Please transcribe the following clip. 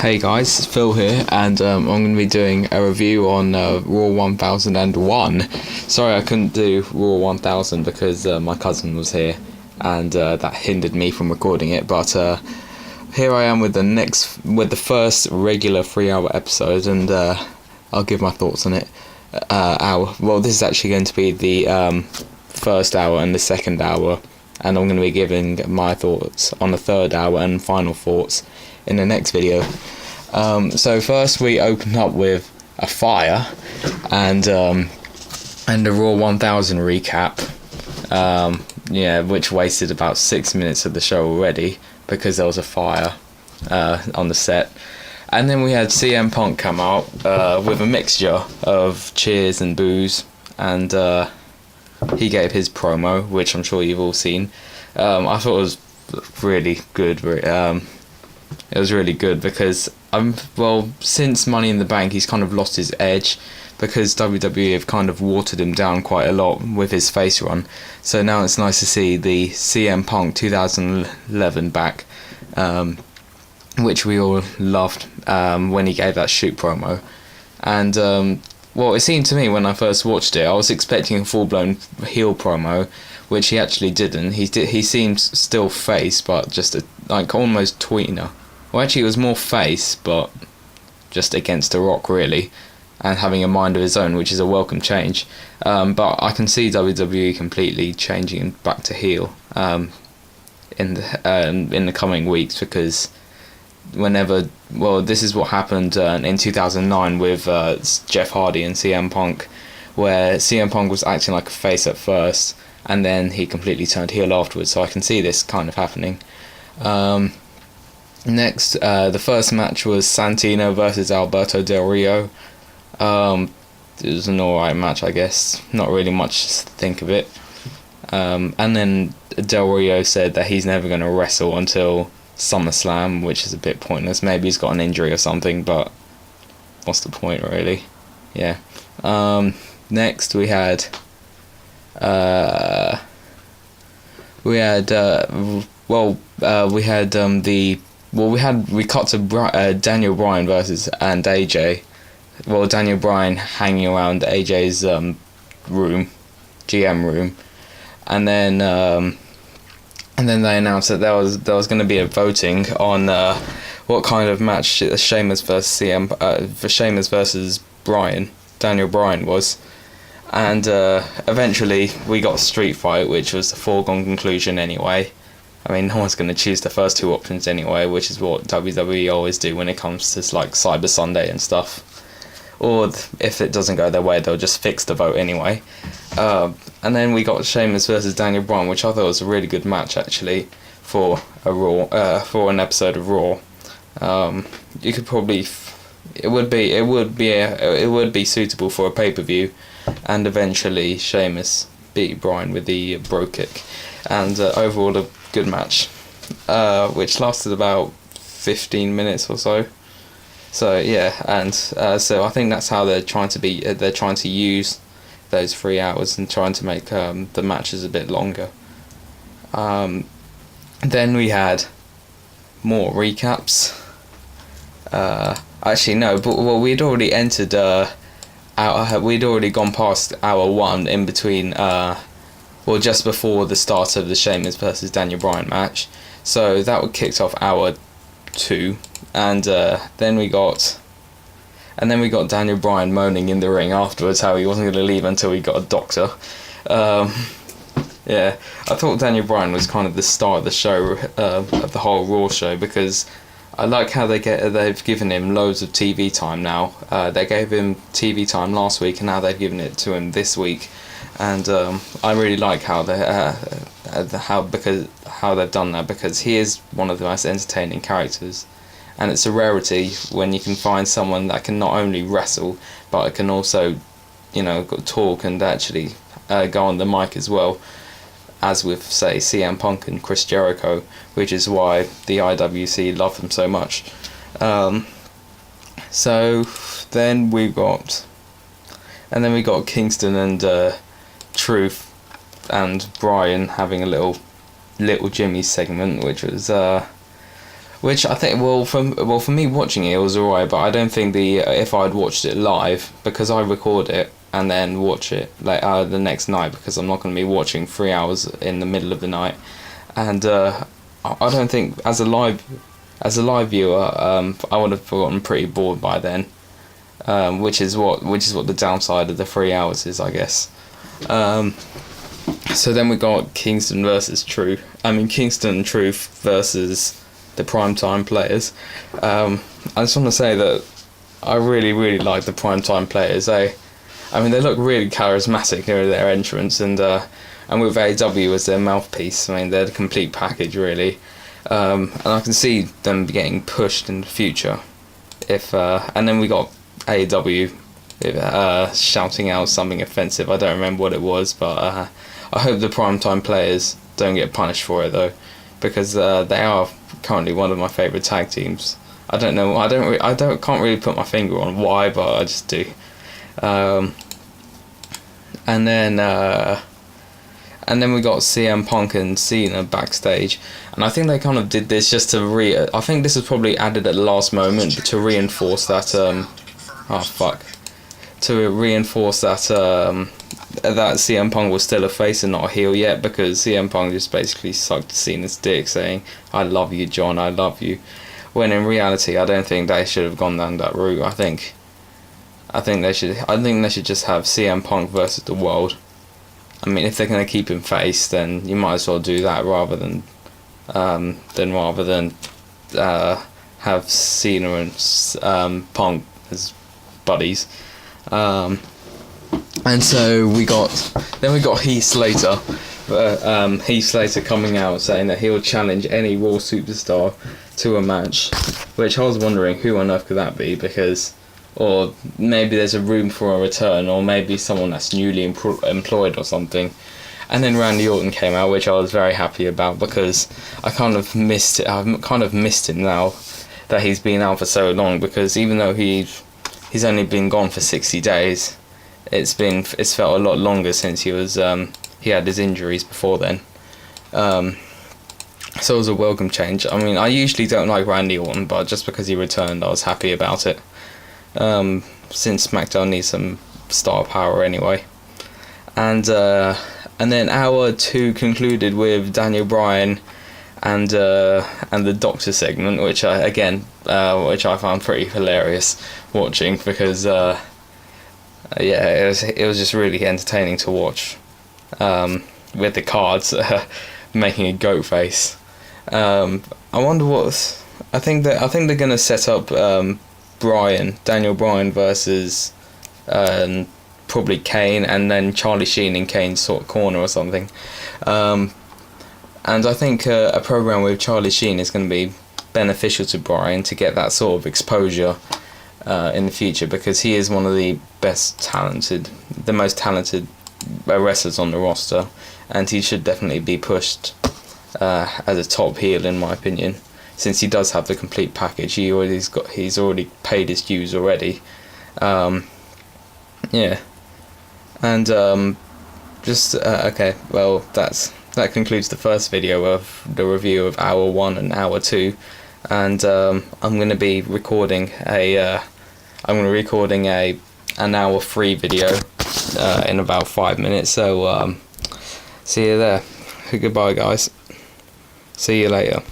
Hey guys, it's Phil here, and I'm going to be doing a review on Raw 1001. Sorry I couldn't do Raw 1000 because my cousin was here, and that hindered me from recording it. But here I am with the first regular 3-hour episode, and I'll give my thoughts on it. Well, this is actually going to be the first hour and the second hour, and I'm going to be giving my thoughts on the third hour and final thoughts in the next video. So first we opened up with a fire and a Raw 1000 recap, which wasted about 6 minutes of the show already because there was a fire on the set. And then we had CM Punk come out with a mixture of cheers and boos, and he gave his promo, which I'm sure you've all seen. I thought it was really good. It was really good because since Money in the Bank, he's kind of lost his edge because WWE have kind of watered him down quite a lot with his face run. So now it's nice to see the CM Punk 2011 back, which we all loved when he gave that shoot promo. And it seemed to me when I first watched it, I was expecting a full-blown heel promo, which he actually didn't. He seemed still face, but just almost tweener. Well, actually, it was more face, but just against The Rock, really, and having a mind of his own, which is a welcome change. But I can see WWE completely changing him back to heel in the coming weeks, because this is what happened in 2009 with Jeff Hardy and CM Punk, where CM Punk was acting like a face at first, and then he completely turned heel afterwards. So I can see this kind of happening. Next, the first match was Santino versus Alberto Del Rio. It was an alright match, I guess. Not really much to think of it. And then Del Rio said that he's never going to wrestle until SummerSlam, which is a bit pointless. Maybe he's got an injury or something, but what's the point, really? Yeah. Next, we had we cut to Daniel Bryan and AJ. Well, Daniel Bryan hanging around AJ's GM room, and then they announced that there was going to be a voting on what kind of match Sheamus versus Sheamus versus Daniel Bryan was, and eventually we got a street fight, which was a foregone conclusion anyway. I mean, no one's going to choose the first two options anyway, which is what WWE always do when it comes to like Cyber Sunday and stuff. Or if it doesn't go their way, they'll just fix the vote anyway. And then we got Sheamus versus Daniel Bryan, which I thought was a really good match actually for a Raw, for an episode of Raw. You could probably, it would be suitable for a pay-per-view, and eventually Sheamus beat Bryan with the bro kick, and overall a good match, which lasted about 15 minutes or so. So yeah, and so I think that's how they're trying to use those 3 hours and trying to make the matches a bit longer. Then we had more recaps. Actually no, but we'd already entered we'd already gone past hour 1 in between just before the start of the Sheamus versus Daniel Bryan match. So that kicked off hour 2, and then we got Daniel Bryan moaning in the ring afterwards how he wasn't going to leave until he got a doctor. Yeah, I thought Daniel Bryan was kind of the star of the show, of the whole Raw show, because I like how they've given him loads of TV time now. They gave him TV time last week, and now they've given it to him this week. And I really like how they've done that, because he is one of the most entertaining characters, and it's a rarity when you can find someone that can not only wrestle but can also, talk and actually go on the mic as well, as with say CM Punk and Chris Jericho, which is why the IWC love them so much. So then we got Kingston and Truth and Bryan having a little Jimmy segment, which was Which I think, for me watching it was alright, but I don't think if I'd watched it live, because I record it and then watch it like the next night, because I'm not going to be watching 3 hours in the middle of the night, and I don't think as a live viewer, I would have gotten pretty bored by then, which is what the downside of the 3 hours is, I guess. So then we got Kingston and Truth versus the Primetime Players. I just want to say that I really like the Primetime Players. They look really charismatic in their entrance, and with AEW as their mouthpiece, I mean, they're the complete package, really. And I can see them getting pushed in the future. And then we got AEW shouting out something offensive. I don't remember what it was, but I hope the Primetime Players don't get punished for it, though, because they are currently one of my favourite tag teams. I don't know. Can't really put my finger on why, but I just do. And then we got CM Punk and Cena backstage, and I think they kind of did this just to I think this was probably added at the last moment to reinforce that. To reinforce that that CM Punk was still a face and not a heel yet, because CM Punk just basically sucked Cena's dick, saying, "I love you, John, I love you," when in reality, I don't think they should have gone down that route. I think they should just have CM Punk versus the World. I mean, if they're gonna keep him face, then you might as well do that rather than have Cena and Punk as buddies. And so we got Heath Slater. Heath Slater coming out saying that he'll challenge any Raw superstar to a match, which I was wondering who on earth could that be, or maybe there's a room for a return, or maybe someone that's newly employed or something. And then Randy Orton came out, which I was very happy about, because I kind of missed it. I've kind of missed him now that he's been out for so long, because even though he's only been gone for 60 days, it's felt a lot longer since he had his injuries before then. So it was a welcome change. I mean, I usually don't like Randy Orton, but just because he returned, I was happy about it. Since SmackDown needs some star power anyway. And then hour 2 concluded with Daniel Bryan and the Doctor segment, which I found pretty hilarious watching, because it was just really entertaining to watch, with the cards making a goat face. I wonder what I think they're gonna set up Daniel Bryan versus probably Kane, and then Charlie Sheen in Kane's sort of corner or something. And I think a program with Charlie Sheen is going to be beneficial to Bryan to get that sort of exposure in the future, because he is one of the most talented wrestlers on the roster, and he should definitely be pushed as a top heel, in my opinion, since he does have the complete package. He's already paid his dues already. And okay, well, that concludes the first video of the review of hour 1 and hour 2, and I'm going to be recording an hour 3 video in about 5 minutes. So see you there. Goodbye, guys. See you later.